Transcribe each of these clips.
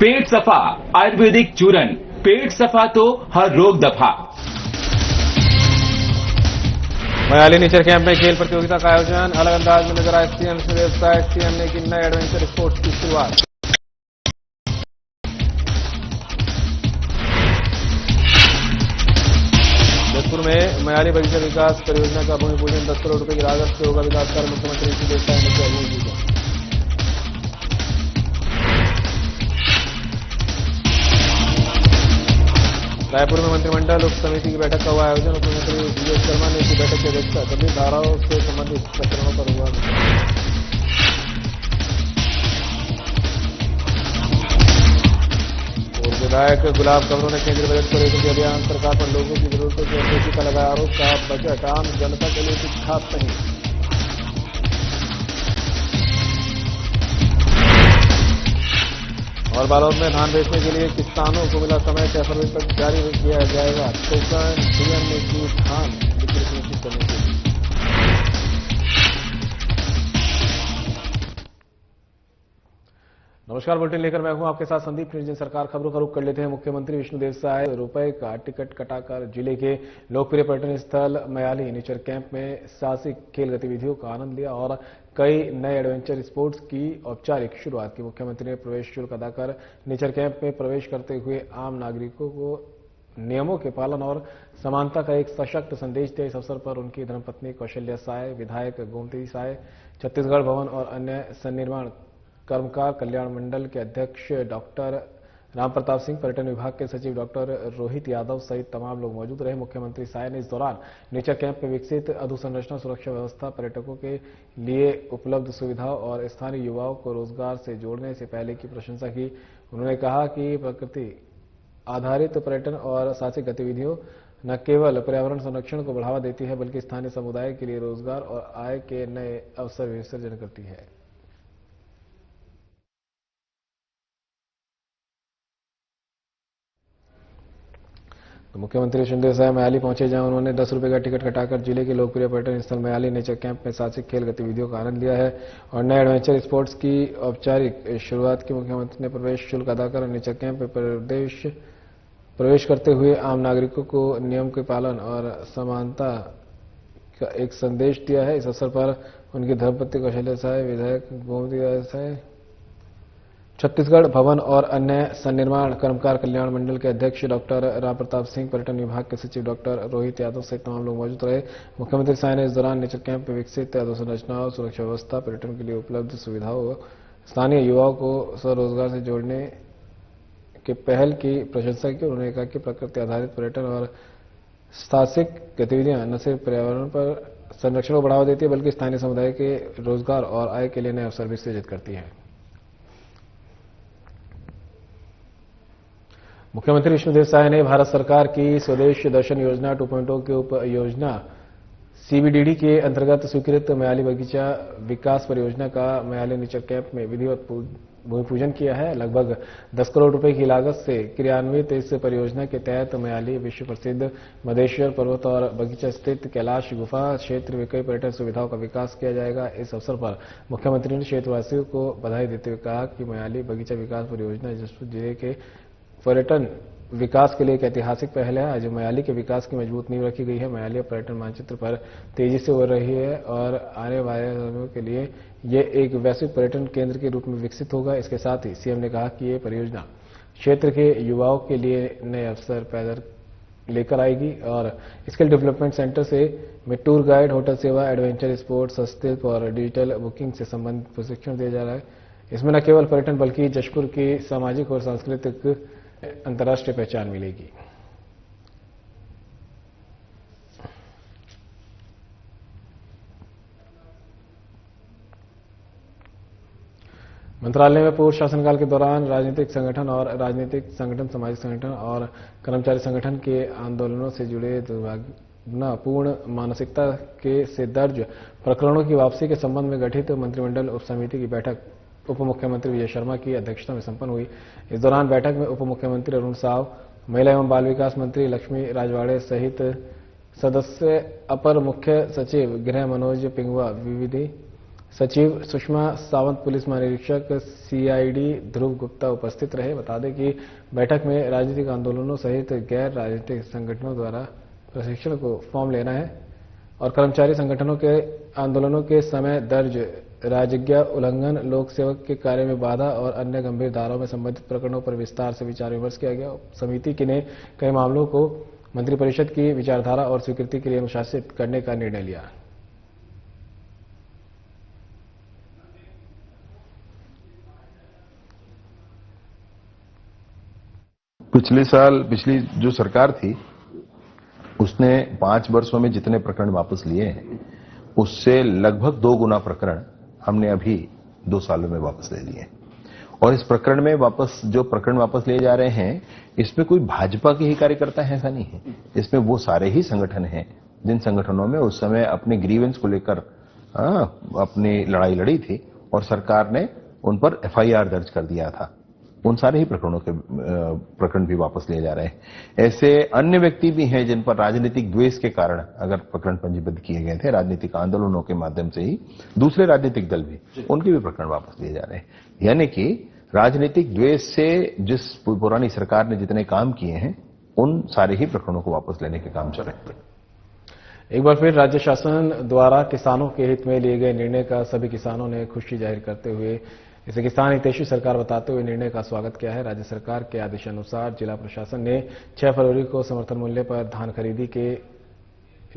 पेट सफा आयुर्वेदिक चूरन, पेट सफा तो हर रोग दफा। मयाली नेचर कैंप में खेल प्रतियोगिता का आयोजन, अलग अंदाज में नजर आए सीएम वेबसाइट। सीएम ने की नए एडवेंचर स्पोर्ट्स की शुरुआत। जयपुर में मयाली बगीचा विकास परियोजना का भूमि पूजन। 10 करोड़ रुपए की लागत से होगा विकास कार्य। मुख्यमंत्री विष्णु देव साय ने किया भूमि पूजन। रायपुर में मंत्रिमंडल उप समिति की बैठक का हुआ आयोजन। मुख्यमंत्री वीएस शर्मा ने की बैठक की अध्यक्षता। सभी धाराओं से संबंधित प्रकरणों पर हुआ और विधायक गुलाब कमरों ने केंद्रीय बजट को लेकर अभियान। सरकार पर लोगों की जरूरतों की अनदेखी का लगाया आरोप। का बजट आम जनता के लिए कुछ खास नहीं। और बालोद में धान बेचने के लिए किसानों को मिला समय। 6 फरवरी तक जारी किया जाएगा टोकन। सीएम ने की धान बिक्री सुनिश्चित करने के लिए। नमस्कार, बुलेटिन लेकर मैं हूं आपके साथ संदीप निरंजन। सरकार खबरों का रुख कर लेते हैं। मुख्यमंत्री विष्णु देव साय रुपए का टिकट कटाकर जिले के लोकप्रिय पर्यटन स्थल मयाली नेचर कैंप में साहसिक खेल गतिविधियों का आनंद लिया और कई नए एडवेंचर स्पोर्ट्स की औपचारिक शुरुआत की। मुख्यमंत्री ने प्रवेश शुल्क अदाकर नेचर कैंप में प्रवेश करते हुए आम नागरिकों को नियमों के पालन और समानता का एक सशक्त संदेश दिया। इस अवसर पर उनकी धर्मपत्नी कौशल्या साय, विधायक गोमती साय, छत्तीसगढ़ भवन और अन्य सन्निर्माण कर्मकार कल्याण मंडल के अध्यक्ष डॉक्टर राम प्रताप सिंह, पर्यटन विभाग के सचिव डॉक्टर रोहित यादव सहित तमाम लोग मौजूद रहे। मुख्यमंत्री साय ने इस दौरान नेचर कैंप में विकसित अधोसंरचना सुरक्षा व्यवस्था, पर्यटकों के लिए उपलब्ध सुविधाओं और स्थानीय युवाओं को रोजगार से जोड़ने से पहले की प्रशंसा की। उन्होंने कहा कि प्रकृति आधारित पर्यटन और साहसिक गतिविधियों न केवल पर्यावरण संरक्षण को बढ़ावा देती है बल्कि स्थानीय समुदाय के लिए रोजगार और आय के नए अवसर भी सृजन करती है। तो मुख्यमंत्री विष्णु देव साय मयाली पहुंचे, जहां उन्होंने 10 रुपए का टिकट कटाकर जिले के लोकप्रिय पर्यटन स्थल मयाली नेचर कैंप में साहसिक खेल गतिविधियों का आनंद लिया है और नए एडवेंचर स्पोर्ट्स की औपचारिक शुरुआत की। मुख्यमंत्री ने प्रवेश शुल्क अदा कर नेचर कैंप में प्रवेश करते हुए आम नागरिकों को नियम के पालन और समानता का एक संदेश दिया है। इस अवसर पर उनकी धर्मपत्नी कौशल्या साय, विधायक गोमती साय, छत्तीसगढ़ भवन और अन्य सन्निर्माण कर्मकार कल्याण मंडल के अध्यक्ष डॉक्टर राम प्रताप सिंह, पर्यटन विभाग के सचिव डॉक्टर रोहित यादव सहित तमाम लोग मौजूद रहे। मुख्यमंत्री साय ने इस दौरान नेचर कैंप में विकसित अधोसंरचनाओं, सुरक्षा व्यवस्था, पर्यटन के लिए उपलब्ध सुविधाओं, स्थानीय युवाओं को स्वरोजगार से जोड़ने के पहल की प्रशंसा की। उन्होंने कहा कि प्रकृति आधारित पर्यटन और साहसिक गतिविधियां न सिर्फ पर्यावरण पर संरक्षण को बढ़ावा देती है बल्कि स्थानीय समुदाय के रोजगार और आय के लिए नए अवसर भी सृजित करती है। मुख्यमंत्री विष्णु देव साय ने भारत सरकार की स्वदेश दर्शन योजना 2.0 के उप योजना सीबीडीडी के अंतर्गत स्वीकृत मयाली बगीचा विकास परियोजना का मयाली नेचर कैंप में विधिवत भूमि पूजन किया है। लगभग 10 करोड़ रुपए की लागत से क्रियान्वित इस परियोजना के तहत मयाली विश्व प्रसिद्ध मधेश्वर पर्वत और बगीचा स्थित कैलाश गुफा क्षेत्र में कई पर्यटन सुविधाओं का विकास किया जाएगा। इस अवसर पर मुख्यमंत्री ने क्षेत्रवासियों को बधाई देते हुए कहा कि मयाली बगीचा विकास परियोजना जसपुर जिले के पर्यटन विकास के लिए एक ऐतिहासिक पहल है। आज मयाली के विकास की मजबूत नींव रखी गई है। मयाली पर्यटन मानचित्र पर तेजी से उभर रही है और आने वाले समय के लिए ये एक वैश्विक पर्यटन केंद्र के रूप में विकसित होगा। इसके साथ ही सीएम ने कहा कि ये परियोजना क्षेत्र के युवाओं के लिए नए अवसर पैदा लेकर आएगी और स्किल डेवलपमेंट सेंटर से में टूर गाइड, होटल सेवा, एडवेंचर स्पोर्ट्स, हस्तशिल्प और डिजिटल बुकिंग से संबंधित प्रशिक्षण दिया जा रहा है। इसमें न केवल पर्यटन बल्कि जशपुर की सामाजिक और सांस्कृतिक अंतर्राष्ट्रीय पहचान मिलेगी। मंत्रालय में पूर्व शासनकाल के दौरान राजनीतिक संगठन, सामाजिक संगठन और कर्मचारी संगठन के आंदोलनों से जुड़े दुर्भावनापूर्ण मानसिकता से दर्ज प्रकरणों की वापसी के संबंध में गठित मंत्रिमंडल उप समिति की बैठक उप मुख्यमंत्री विजय शर्मा की अध्यक्षता में संपन्न हुई। इस दौरान बैठक में उप मुख्यमंत्री अरुण साव, महिला एवं बाल विकास मंत्री लक्ष्मी राजवाड़े सहित सदस्य, अपर मुख्य सचिव गृह मनोज पिंगुआ, विधि सचिव सुषमा सावंत, पुलिस महानिरीक्षक सीआईडी ध्रुव गुप्ता उपस्थित रहे। बता दें कि बैठक में राजनीतिक आंदोलनों सहित गैर राजनीतिक संगठनों द्वारा प्रशिक्षण को फॉर्म लेना है और कर्मचारी संगठनों के आंदोलनों के समय दर्ज राजज्ञा उल्लंघन, लोक सेवक के कार्य में बाधा और अन्य गंभीर धाराओं में संबंधित प्रकरणों पर विस्तार से विचार विमर्श किया गया। समिति ने कई मामलों को मंत्रिपरिषद की विचारधारा और स्वीकृति के लिए अनुशासित करने का निर्णय लिया। पिछले साल पिछली जो सरकार थी उसने 5 वर्षों में जितने प्रकरण वापस लिए हैं उससे लगभग 2 गुना प्रकरण हमने अभी 2 सालों में वापस ले लिए। और इस प्रकरण में जो प्रकरण वापस लिए जा रहे हैं इसमें कोई भाजपा के ही कार्यकर्ता है ऐसा नहीं है। इसमें वो सारे ही संगठन हैं जिन संगठनों में उस समय अपने ग्रीवेंस को लेकर अपनी लड़ाई लड़ी थी और सरकार ने उन पर एफआईआर दर्ज कर दिया था। उन सारे ही प्रकरण भी वापस लिए जा रहे हैं। ऐसे अन्य व्यक्ति भी हैं जिन पर राजनीतिक द्वेष के कारण अगर प्रकरण पंजीबद्ध किए गए थे, राजनीतिक आंदोलनों के माध्यम से ही दूसरे राजनीतिक दल भी, उनके भी प्रकरण वापस लिए जा रहे हैं। यानी कि राजनीतिक द्वेष से जिस पुरानी सरकार ने जितने काम किए हैं उन सारे ही प्रकरणों को वापस लेने के काम चल रहे हैं। एक बार फिर राज्य शासन द्वारा किसानों के हित में लिए गए निर्णय का सभी किसानों ने खुशी जाहिर करते हुए इसे किसान हितैषी सरकार बताते हुए निर्णय का स्वागत किया है। राज्य सरकार के आदेशानुसार जिला प्रशासन ने 6 फरवरी को समर्थन मूल्य पर धान खरीदी के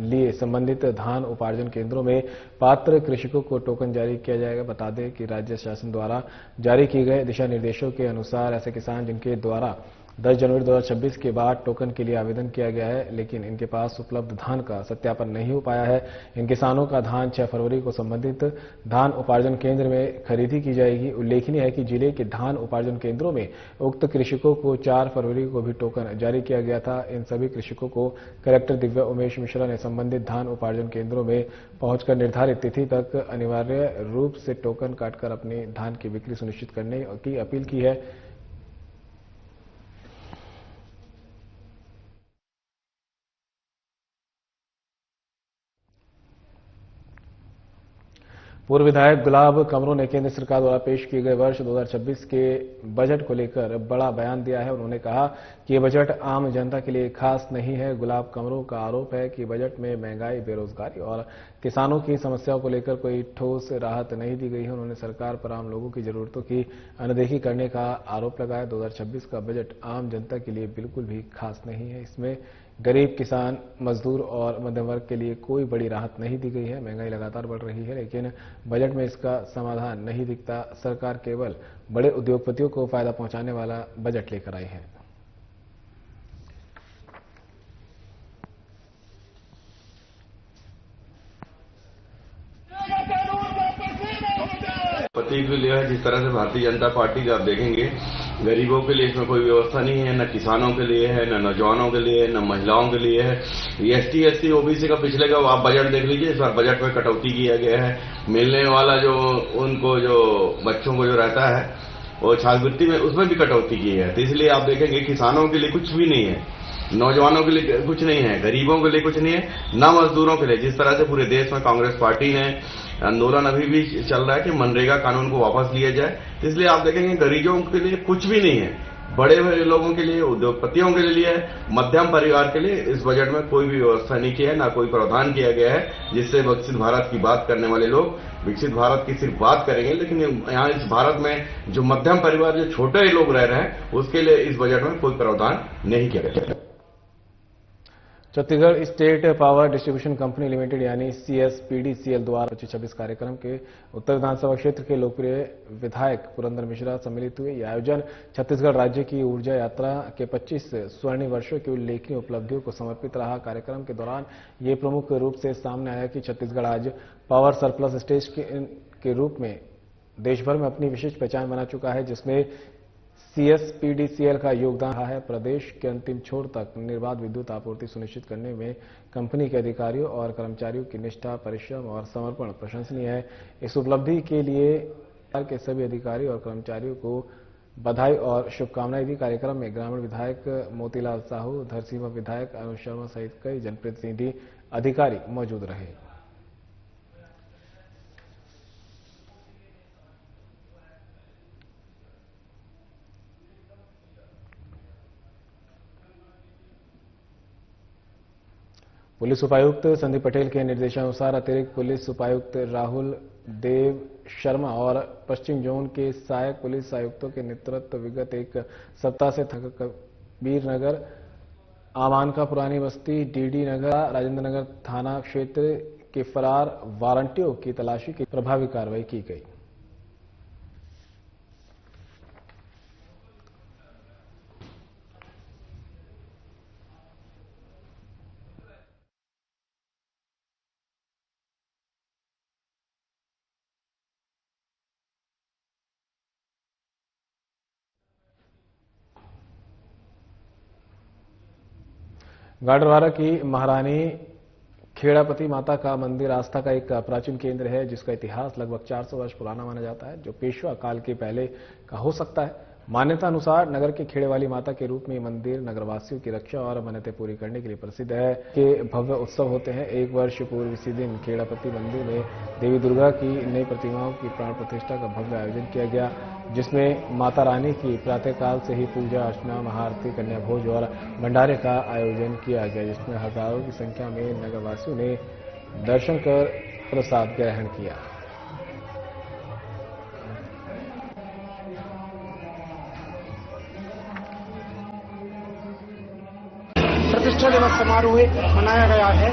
लिए संबंधित धान उपार्जन केंद्रों में पात्र कृषकों को टोकन जारी किया जाएगा। बता दें कि राज्य शासन द्वारा जारी किए गए दिशा निर्देशों के अनुसार ऐसे किसान जिनके द्वारा 10 जनवरी 2026 के बाद टोकन के लिए आवेदन किया गया है लेकिन इनके पास उपलब्ध धान का सत्यापन नहीं हो पाया है, इन किसानों का धान 6 फरवरी को संबंधित धान उपार्जन केंद्र में खरीदी की जाएगी। उल्लेखनीय है कि जिले के धान उपार्जन केंद्रों में उक्त कृषकों को 4 फरवरी को भी टोकन जारी किया गया था। इन सभी कृषकों को कलेक्टर दिव्या उमेश मिश्रा ने संबंधित धान उपार्जन केंद्रों में पहुंचकर निर्धारित तिथि तक अनिवार्य रूप से टोकन काटकर अपनी धान की बिक्री सुनिश्चित करने की अपील की है। पूर्व विधायक गुलाब कमरों ने केंद्र सरकार द्वारा पेश किए गए वर्ष 2026 के बजट को लेकर बड़ा बयान दिया है। उन्होंने कहा कि ये बजट आम जनता के लिए खास नहीं है। गुलाब कमरों का आरोप है कि बजट में महंगाई, बेरोजगारी और किसानों की समस्याओं को लेकर कोई ठोस राहत नहीं दी गई है। उन्होंने सरकार पर आम लोगों की जरूरतों की अनदेखी करने का आरोप लगाया। 2026 का बजट आम जनता के लिए बिल्कुल भी खास नहीं है। इसमें गरीब, किसान, मजदूर और मध्यम वर्ग के लिए कोई बड़ी राहत नहीं दी गई है। महंगाई लगातार बढ़ रही है लेकिन बजट में इसका समाधान नहीं दिखता। सरकार केवल बड़े उद्योगपतियों को फायदा पहुंचाने वाला बजट लेकर आई है। पति के लिए जिस तरह से भारतीय जनता पार्टी का आप देखेंगे गरीबों के लिए इसमें कोई व्यवस्था नहीं है, न किसानों के लिए है, न नौजवानों के लिए, न महिलाओं के लिए है। एसटी, एससी, ओबीसी का पिछले का आप बजट देख लीजिए, इस बार बजट में कटौती किया गया है। मिलने वाला जो उनको जो बच्चों को जो रहता है वो छात्रवृत्ति में उसमें भी कटौती की है। तो इसलिए आप देखेंगे किसानों के लिए कुछ भी नहीं है, नौजवानों के लिए कुछ नहीं है, गरीबों के लिए कुछ नहीं है, न मजदूरों के लिए। जिस तरह से पूरे देश में कांग्रेस पार्टी ने आंदोलन अभी भी चल रहा है कि मनरेगा कानून को वापस लिया जाए, इसलिए आप देखेंगे गरीबों के लिए कुछ भी नहीं है। बड़े बड़े लोगों के लिए, उद्योगपतियों के लिए, मध्यम परिवार के लिए इस बजट में कोई भी व्यवस्था नहीं की है, ना कोई प्रावधान किया गया है जिससे विकसित भारत की बात करने वाले लोग विकसित भारत की सिर्फ बात करेंगे, लेकिन यहाँ इस भारत में जो मध्यम परिवार, जो छोटे लोग रह रहे हैं उसके लिए इस बजट में कोई प्रावधान नहीं किया गया। Chhattisgarh state power distribution company limited यानी CSPDCL द्वारा 25-26 कार्यक्रम के उत्तर विधानसभा क्षेत्र के लोकप्रिय विधायक पुरंदर मिश्रा सम्मिलित हुए। यह आयोजन छत्तीसगढ़ राज्य की ऊर्जा यात्रा के 25 स्वर्णिम वर्षों की उल्लेखनीय उपलब्धियों को समर्पित रहा। कार्यक्रम के दौरान ये प्रमुख रूप से सामने आया कि छत्तीसगढ़ आज पावर सरप्लस स्टेट के रूप में देश भर में अपनी विशिष्ट पहचान बना चुका है, जिसमें CSPDCL का योगदान रहा है। प्रदेश के अंतिम छोर तक निर्बाध विद्युत आपूर्ति सुनिश्चित करने में कंपनी के अधिकारियों और कर्मचारियों की निष्ठा, परिश्रम और समर्पण प्रशंसनीय है। इस उपलब्धि के लिए सरकार के सभी अधिकारियों और कर्मचारियों को बधाई और शुभकामनाएं दी। कार्यक्रम में ग्रामीण विधायक मोतीलाल साहू, धरसींवा विधायक अनुज शर्मा सहित कई जनप्रतिनिधि अधिकारी मौजूद रहे। पुलिस उपायुक्त संदीप पटेल के निर्देशानुसार अतिरिक्त पुलिस उपायुक्त राहुल देव शर्मा और पश्चिम जोन के सहायक पुलिस आयुक्तों के नेतृत्व विगत एक सप्ताह से कबीर नगर, आमानका पुरानी बस्ती, डीडी नगर, राजेंद्र नगर थाना क्षेत्र के फरार वारंटियों की तलाशी की प्रभावी कार्रवाई की गई। गाडरवारा की महारानी खेड़ापति माता का मंदिर आस्था का एक प्राचीन केंद्र है जिसका इतिहास लगभग 400 वर्ष पुराना माना जाता है, जो पेशवा काल के पहले का हो सकता है। मान्यता अनुसार नगर के खेड़े वाली माता के रूप में ये मंदिर नगरवासियों की रक्षा और मन्नतें पूरी करने के लिए प्रसिद्ध है। के भव्य उत्सव होते हैं। एक वर्ष पूर्व इसी दिन खेड़ापति मंदिर में देवी दुर्गा की नई प्रतिमाओं की प्राण प्रतिष्ठा का भव्य आयोजन किया गया, जिसमें माता रानी की प्रातःकाल से ही पूजा अर्चना, महाआरती, कन्या भोज और भंडारे का आयोजन किया गया, जिसमें हजारों की संख्या में नगरवासियों ने दर्शन कर प्रसाद ग्रहण किया। प्रतिष्ठा दिवस समारोह मनाया गया है।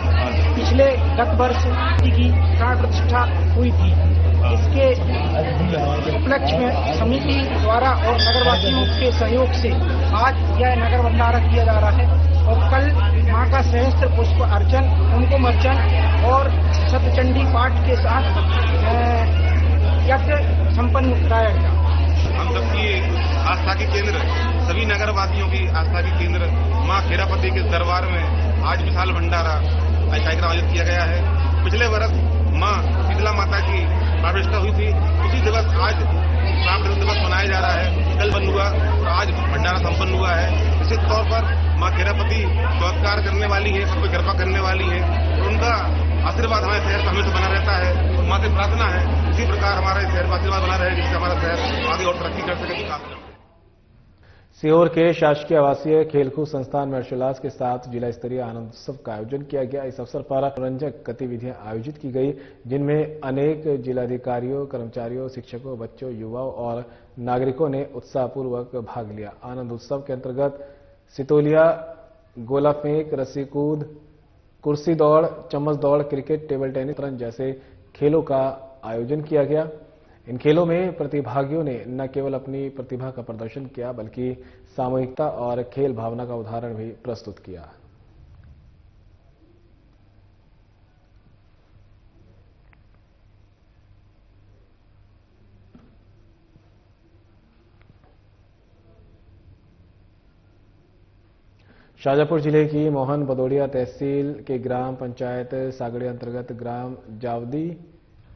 पिछले गत वर्ष की प्राण प्रतिष्ठा हुई थी। इसके उपलक्ष्य में समिति द्वारा और नगरवासियों के सहयोग से आज यह नगर भंडारा किया जा रहा है और कल मां का सहस्त्र पुष्प अर्चन, कुमकुम अर्चन और सप्तचंडी पाठ के साथ यज्ञ संपन्न कराया गया। हम सबकी आस्था के केंद्र, सभी नगरवासियों की आस्था के केंद्र मां खेड़ापति के दरबार में आज विशाल भंडारा कार्यक्रम आयोजित किया गया है। पिछले वर्ष मां शीतला माता की प्राण प्रतिष्ठा हुई थी, उसी दिवस आज प्राण प्रतिष्ठा दिवस मनाया जा रहा है। कल बंद हुआ और आज भंडारा संपन्न हुआ है। निश्चित तौर पर मां खेड़ापति चमत्कार करने वाली है, सबको कृपा करने वाली है और उनका आशीर्वाद हमारे शहर पर हमेशा बना रहता है। मां से प्रार्थना है इसी प्रकार हमारे शहर पर आशीर्वाद बना रहे, जिससे हमारा शहर आगे और तरक्की कर सके, विकास कर सके। सीहोर के शासकीय आवासीय खेलकूद संस्थान में हर्षोल्लास के साथ जिला स्तरीय आनंद उत्सव का आयोजन किया गया। इस अवसर पर मनोरंजक गतिविधियां आयोजित की गई, जिनमें अनेक जिलाधिकारियों, कर्मचारियों, शिक्षकों, बच्चों, युवाओं और नागरिकों ने उत्साहपूर्वक भाग लिया। आनंद उत्सव के अंतर्गत सितोलिया, गोला फेंक, रस्सी कूद, कुर्सी दौड़, चम्मच दौड़, क्रिकेट, टेबल टेनिस, शतरंज जैसे खेलों का आयोजन किया गया। इन खेलों में प्रतिभागियों ने न केवल अपनी प्रतिभा का प्रदर्शन किया, बल्कि सामूहिकता और खेल भावना का उदाहरण भी प्रस्तुत किया। शाजापुर जिले की मोहन भदौड़िया तहसील के ग्राम पंचायत सागड़िया अंतर्गत ग्राम जावदी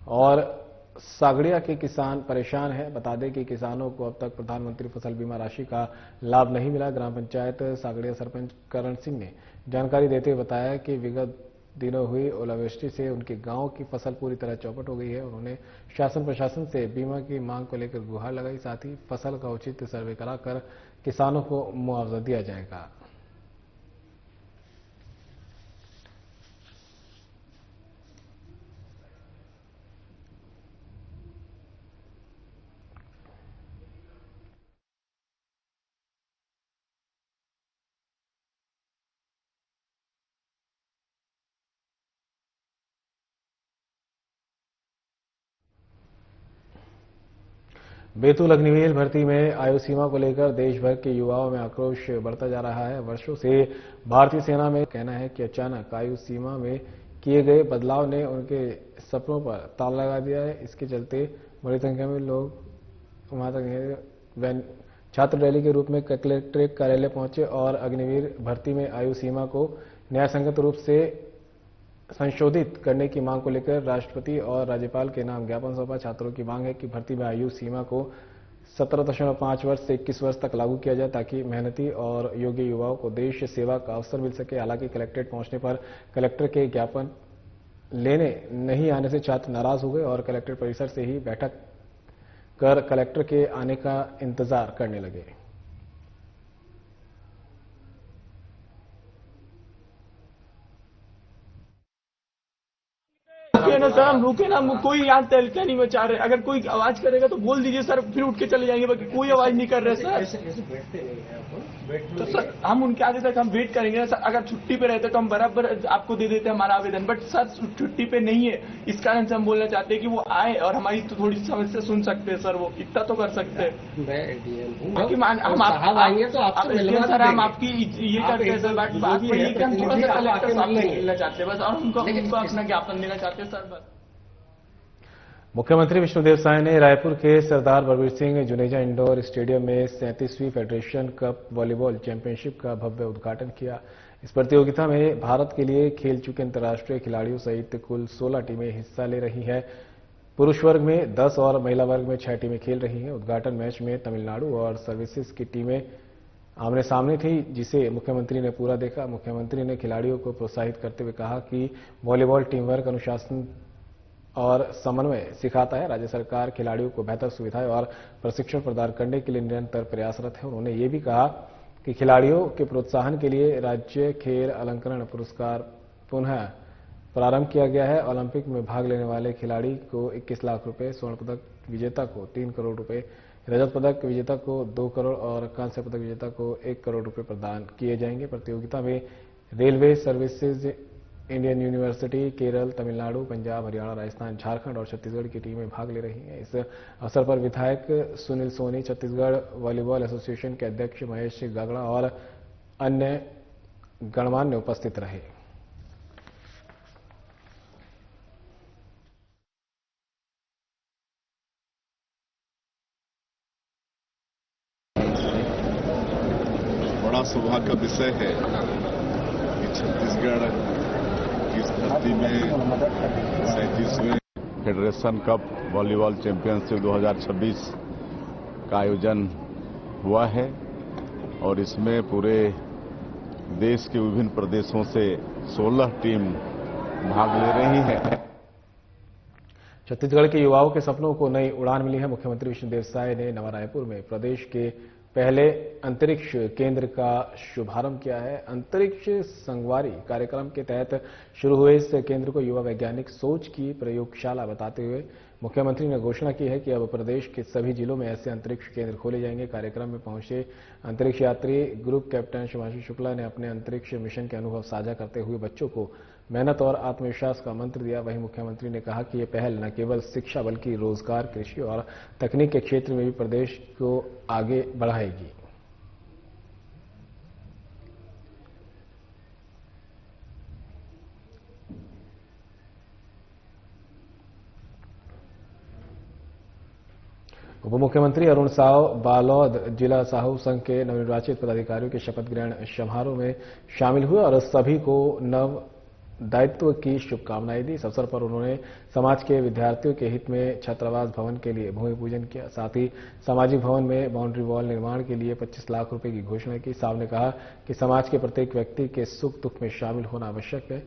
और सागड़िया के किसान परेशान हैं। बता दें कि किसानों को अब तक प्रधानमंत्री फसल बीमा राशि का लाभ नहीं मिला। ग्राम पंचायत सागड़िया सरपंच करण सिंह ने जानकारी देते हुए बताया कि विगत दिनों हुई ओलावृष्टि से उनके गांव की फसल पूरी तरह चौपट हो गई है। उन्होंने शासन प्रशासन से बीमा की मांग को लेकर गुहार लगाई, साथ ही फसल का उचित सर्वे कराकर किसानों को मुआवजा दिया जाएगा। बैतूल अग्निवीर भर्ती में आयु सीमा को लेकर देश भर के युवाओं में आक्रोश बढ़ता जा रहा है। वर्षों से भारतीय सेना में कहना है कि अचानक आयु सीमा में किए गए बदलाव ने उनके सपनों पर ताला लगा दिया है। इसके चलते बड़ी संख्या में लोग वहां तक छात्र रैली के रूप में कलेक्ट्रेट कार्यालय पहुंचे और अग्निवीर भर्ती में आयु सीमा को न्यायसंगत रूप से संशोधित करने की मांग को लेकर राष्ट्रपति और राज्यपाल के नाम ज्ञापन सौंपा। छात्रों की मांग है कि भर्ती में आयु सीमा को 17.5 वर्ष से 21 वर्ष तक लागू किया जाए, ताकि मेहनती और योग्य युवाओं को देश सेवा का अवसर मिल सके। हालांकि कलेक्ट्रेट पहुंचने पर कलेक्टर के ज्ञापन लेने नहीं आने से छात्र नाराज हो गए और कलेक्ट्रेट परिसर से ही बैठक कर कलेक्टर के आने का इंतजार करने लगे। सर हम रुके ना, कोई यहाँ तहलका नहीं मचा रहे। अगर कोई आवाज करेगा तो बोल दीजिए सर, फिर उठ के चले जाएंगे, बाकी कोई आवाज नहीं कर रहे सर। तो सर हम उनके आगे तक हम वेट करेंगे ना सर। अगर छुट्टी पे रहते तो हम बराबर आपको दे देते हमारा आवेदन, बट सर छुट्टी पे नहीं है, इस कारण से हम बोलना चाहते हैं कि वो आए और हमारी तो थोड़ी समस्या सुन सकते हैं सर, वो इतना तो कर सकते हैं। हम आएंगे तो आपसे सर हम आपकी ये करते हैं सर, बात वही है कि हम थोड़ा सा कलेक्टर साहब से मिलना चाहते हैं बस, और उनको अपना ज्ञापन देना चाहते हैं सर बस। मुख्यमंत्री विष्णुदेव साय ने रायपुर के सरदार बलबीर सिंह जुनेजा इंडोर स्टेडियम में 37वीं फेडरेशन कप वॉलीबॉल चैंपियनशिप का भव्य उद्घाटन किया। इस प्रतियोगिता में भारत के लिए खेल चुके अंतर्राष्ट्रीय खिलाड़ियों सहित कुल 16 टीमें हिस्सा ले रही हैं। पुरुष वर्ग में 10 और महिला वर्ग में 6 टीमें खेल रही हैं। उद्घाटन मैच में तमिलनाडु और सर्विसेज की टीमें आमने सामने थी, जिसे मुख्यमंत्री ने पूरा देखा। मुख्यमंत्री ने खिलाड़ियों को प्रोत्साहित करते हुए कहा कि वॉलीबॉल टीम वर्क, अनुशासन और समन्वय सिखाता है। राज्य सरकार खिलाड़ियों को बेहतर सुविधाएं और प्रशिक्षण प्रदान करने के लिए निरंतर प्रयासरत है। उन्होंने ये भी कहा कि खिलाड़ियों के प्रोत्साहन के लिए राज्य खेल अलंकरण पुरस्कार पुनः प्रारंभ किया गया है। ओलंपिक में भाग लेने वाले खिलाड़ी को 21 लाख रुपए, स्वर्ण पदक विजेता को 3 करोड़ रुपए, रजत पदक विजेता को 2 करोड़ और कांस्य पदक विजेता को 1 करोड़ रुपए प्रदान किए जाएंगे। प्रतियोगिता में railway services, Indian university, Kerala, Tamil Nadu, Punjab, Haryana, Rajasthan, Jharkhand और छत्तीसगढ़ की टीमें भाग ले रही हैं। इस अवसर पर विधायक सुनील सोनी, छत्तीसगढ़ वॉलीबॉल एसोसिएशन के अध्यक्ष महेश गागड़ा और अन्य गणमान्य उपस्थित रहे। बड़ा सौभाग्य का विषय है कि छत्तीसगढ़ की इस धरती में 37वें फेडरेशन कप वॉलीबॉल चैंपियनशिप 2026 का आयोजन हुआ है और इसमें पूरे देश के विभिन्न प्रदेशों से 16 टीम भाग ले रही है। छत्तीसगढ़ के युवाओं के सपनों को नई उड़ान मिली है। मुख्यमंत्री विष्णुदेव साय ने नवा रायपुर में प्रदेश के पहले अंतरिक्ष केंद्र का शुभारंभ किया है। अंतरिक्ष संगवारी कार्यक्रम के तहत शुरू हुए इस केंद्र को युवा वैज्ञानिक सोच की प्रयोगशाला बताते हुए मुख्यमंत्री ने घोषणा की है कि अब प्रदेश के सभी जिलों में ऐसे अंतरिक्ष केंद्र खोले जाएंगे। कार्यक्रम में पहुंचे अंतरिक्ष यात्री ग्रुप कैप्टन शिवांशु शुक्ला ने अपने अंतरिक्ष मिशन के अनुभव साझा करते हुए बच्चों को मेहनत और आत्मविश्वास का मंत्र दिया। वहीं मुख्यमंत्री ने कहा कि ये पहल न केवल शिक्षा बल्कि रोजगार, कृषि और तकनीक के क्षेत्र में भी प्रदेश को आगे बढ़ाएगी। उप मुख्यमंत्री अरुण साव बालोद जिला साहू संघ के नवनिर्वाचित पदाधिकारियों के शपथ ग्रहण समारोह में शामिल हुए और सभी को नव दायित्व की शुभकामनाएं दी। इस अवसर पर उन्होंने समाज के विद्यार्थियों के हित में छात्रावास भवन के लिए भूमि पूजन किया। साथ ही सामाजिक भवन में बाउंड्री वॉल निर्माण के लिए 25 लाख रुपए की घोषणा की। साहब ने कहा कि समाज के प्रत्येक व्यक्ति के सुख दुख में शामिल होना आवश्यक है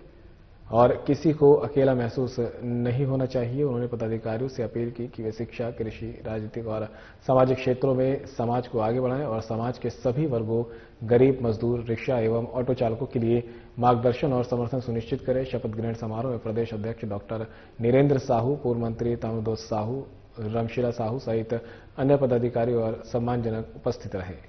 और किसी को अकेला महसूस नहीं होना चाहिए। उन्होंने पदाधिकारियों से अपील की कि वे शिक्षा, कृषि, राजनीतिक और सामाजिक क्षेत्रों में समाज को आगे बढ़ाएं और समाज के सभी वर्गों, गरीब, मजदूर, रिक्शा एवं ऑटो चालकों के लिए मार्गदर्शन और समर्थन सुनिश्चित करें। शपथ ग्रहण समारोह में प्रदेश अध्यक्ष डॉक्टर नीरेंद्र साहू, पूर्व मंत्री ताम्रध्वज साहू, रमशिला साहू सहित अन्य पदाधिकारी और सम्मानजनक उपस्थित रहे।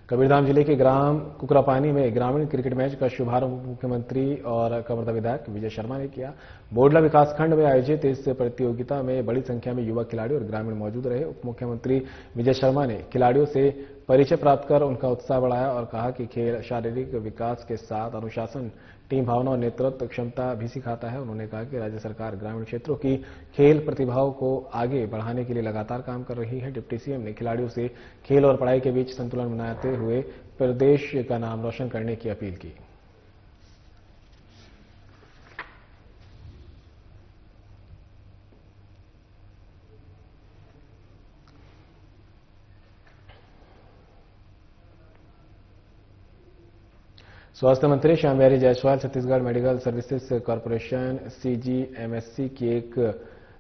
कबीरधाम जिले के ग्राम कुकरापानी में ग्रामीण क्रिकेट मैच का शुभारंभ मुख्यमंत्री और कवर्धा विधायक विजय शर्मा ने किया। बोडला विकासखंड में आयोजित इस प्रतियोगिता में बड़ी संख्या में युवा खिलाड़ी और ग्रामीण मौजूद रहे। उप मुख्यमंत्री विजय शर्मा ने खिलाड़ियों से परिचय प्राप्त कर उनका उत्साह बढ़ाया और कहा कि खेल शारीरिक विकास के साथ अनुशासन, टीम भावना और नेतृत्व क्षमता भी सिखाता है। उन्होंने कहा कि राज्य सरकार ग्रामीण क्षेत्रों की खेल प्रतिभाओं को आगे बढ़ाने के लिए लगातार काम कर रही है। डिप्टी सीएम ने खिलाड़ियों से खेल और पढ़ाई के बीच संतुलन बनाते हुए प्रदेश का नाम रोशन करने की अपील की। स्वास्थ्य मंत्री Shyambihari Jaiswal Chhattisgarh medical services corporation CGMSC की एक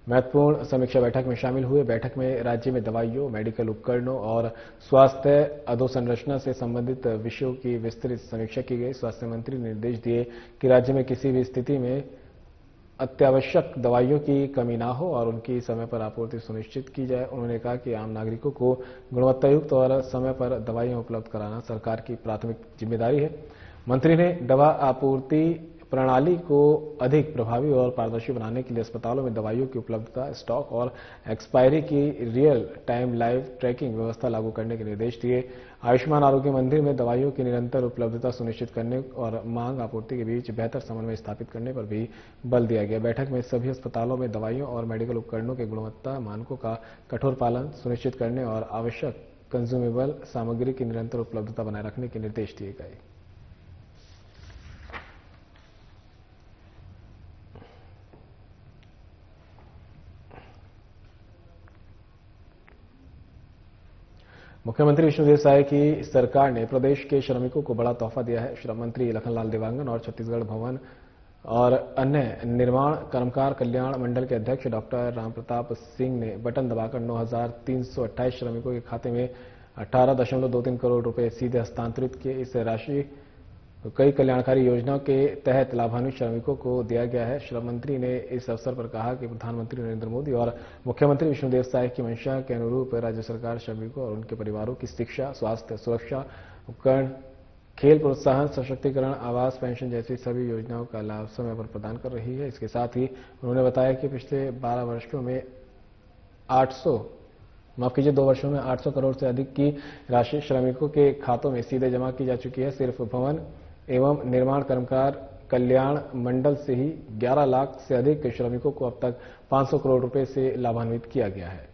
महत्वपूर्ण समीक्षा बैठक में शामिल हुए। बैठक में राज्य में दवाइयों, मेडिकल उपकरणों और स्वास्थ्य अधोसंरचना से संबंधित विषयों की विस्तृत समीक्षा की गई। स्वास्थ्य मंत्री ने निर्देश दिए कि राज्य में किसी भी स्थिति में अत्यावश्यक दवाइयों की कमी ना हो और उनकी समय पर आपूर्ति सुनिश्चित की जाए। उन्होंने कहा कि आम नागरिकों को गुणवत्तायुक्त और समय पर दवाइयां उपलब्ध कराना सरकार की प्राथमिक जिम्मेदारी है। मंत्री ने दवा आपूर्ति प्रणाली को अधिक प्रभावी और पारदर्शी बनाने के लिए अस्पतालों में दवाइयों की उपलब्धता, स्टॉक और एक्सपायरी की रियल टाइम लाइव ट्रैकिंग व्यवस्था लागू करने के निर्देश दिए। आयुष्मान आरोग्य मंदिर में दवाइयों की निरंतर उपलब्धता सुनिश्चित करने और मांग आपूर्ति के बीच बेहतर समन्वय स्थापित करने पर भी बल दिया गया। बैठक में सभी अस्पतालों में दवाइयों और मेडिकल उपकरणों के गुणवत्ता मानकों का कठोर पालन सुनिश्चित करने और आवश्यक कंज्यूमेबल सामग्री की निरंतर उपलब्धता बनाए रखने के निर्देश दिए गए। मुख्यमंत्री विष्णुदेव साय की सरकार ने प्रदेश के श्रमिकों को बड़ा तोहफा दिया है। श्रम मंत्री लखनलाल देवांगन और छत्तीसगढ़ भवन और अन्य निर्माण कर्मकार कल्याण मंडल के अध्यक्ष डॉक्टर रामप्रताप सिंह ने बटन दबाकर 9,328 श्रमिकों के खाते में 18.23 करोड़ रुपए सीधे हस्तांतरित किए। इस राशि कई कल्याणकारी योजनाओं के तहत लाभान्वित श्रमिकों को दिया गया है। श्रम मंत्री ने इस अवसर पर कहा कि प्रधानमंत्री नरेंद्र मोदी और मुख्यमंत्री विष्णुदेव साय की मंशा के अनुरूप राज्य सरकार श्रमिकों और उनके परिवारों की शिक्षा, स्वास्थ्य, सुरक्षा, उपकरण, खेल प्रोत्साहन, सशक्तिकरण, आवास, पेंशन जैसी सभी योजनाओं का लाभ समय पर प्रदान कर रही है। इसके साथ ही उन्होंने बताया कि पिछले 12 वर्षों में 2 वर्षों में 800 करोड़ से अधिक की राशि श्रमिकों के खातों में सीधे जमा की जा चुकी है। सिर्फ भवन एवं निर्माण कर्मकार कल्याण मंडल से ही 11 लाख से अधिक श्रमिकों को अब तक 500 करोड़ रुपए से लाभान्वित किया गया है।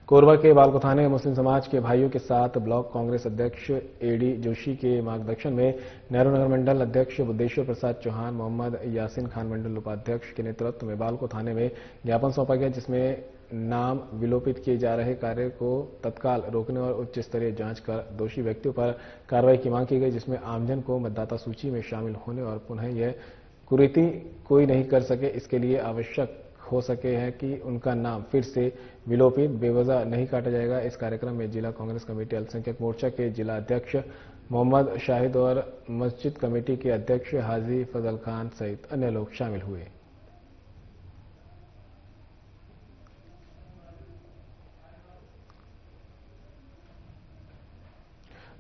कोरबा के बालको थाने मुस्लिम समाज के भाइयों के साथ ब्लॉक कांग्रेस अध्यक्ष एडी जोशी के मार्गदर्शन में नेहरू नगर मंडल अध्यक्ष बुद्धेश्वर प्रसाद चौहान, मोहम्मद यासिन खान मंडल उपाध्यक्ष के नेतृत्व में बालको थाने में ज्ञापन सौंपा गया, जिसमें नाम विलोपित किए जा रहे कार्य को तत्काल रोकने और उच्च स्तरीय जांच कर दोषी व्यक्तियों पर कार्रवाई की मांग की गई, जिसमें आमजन को मतदाता सूची में शामिल होने और पुनः यह कुरीति कोई नहीं कर सके, इसके लिए आवश्यक हो सके है कि उनका नाम फिर से विलोपित बेवजह नहीं काटा जाएगा। इस कार्यक्रम में जिला कांग्रेस कमेटी अल्पसंख्यक मोर्चा के जिला अध्यक्ष मोहम्मद शाहिद और मस्जिद कमेटी के अध्यक्ष हाजी फजल खान सहित अन्य लोग शामिल हुए।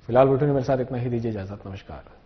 फिलहाल बुलेटिन में मेरे साथ इतना ही। दीजिए इजाजत। नमस्कार।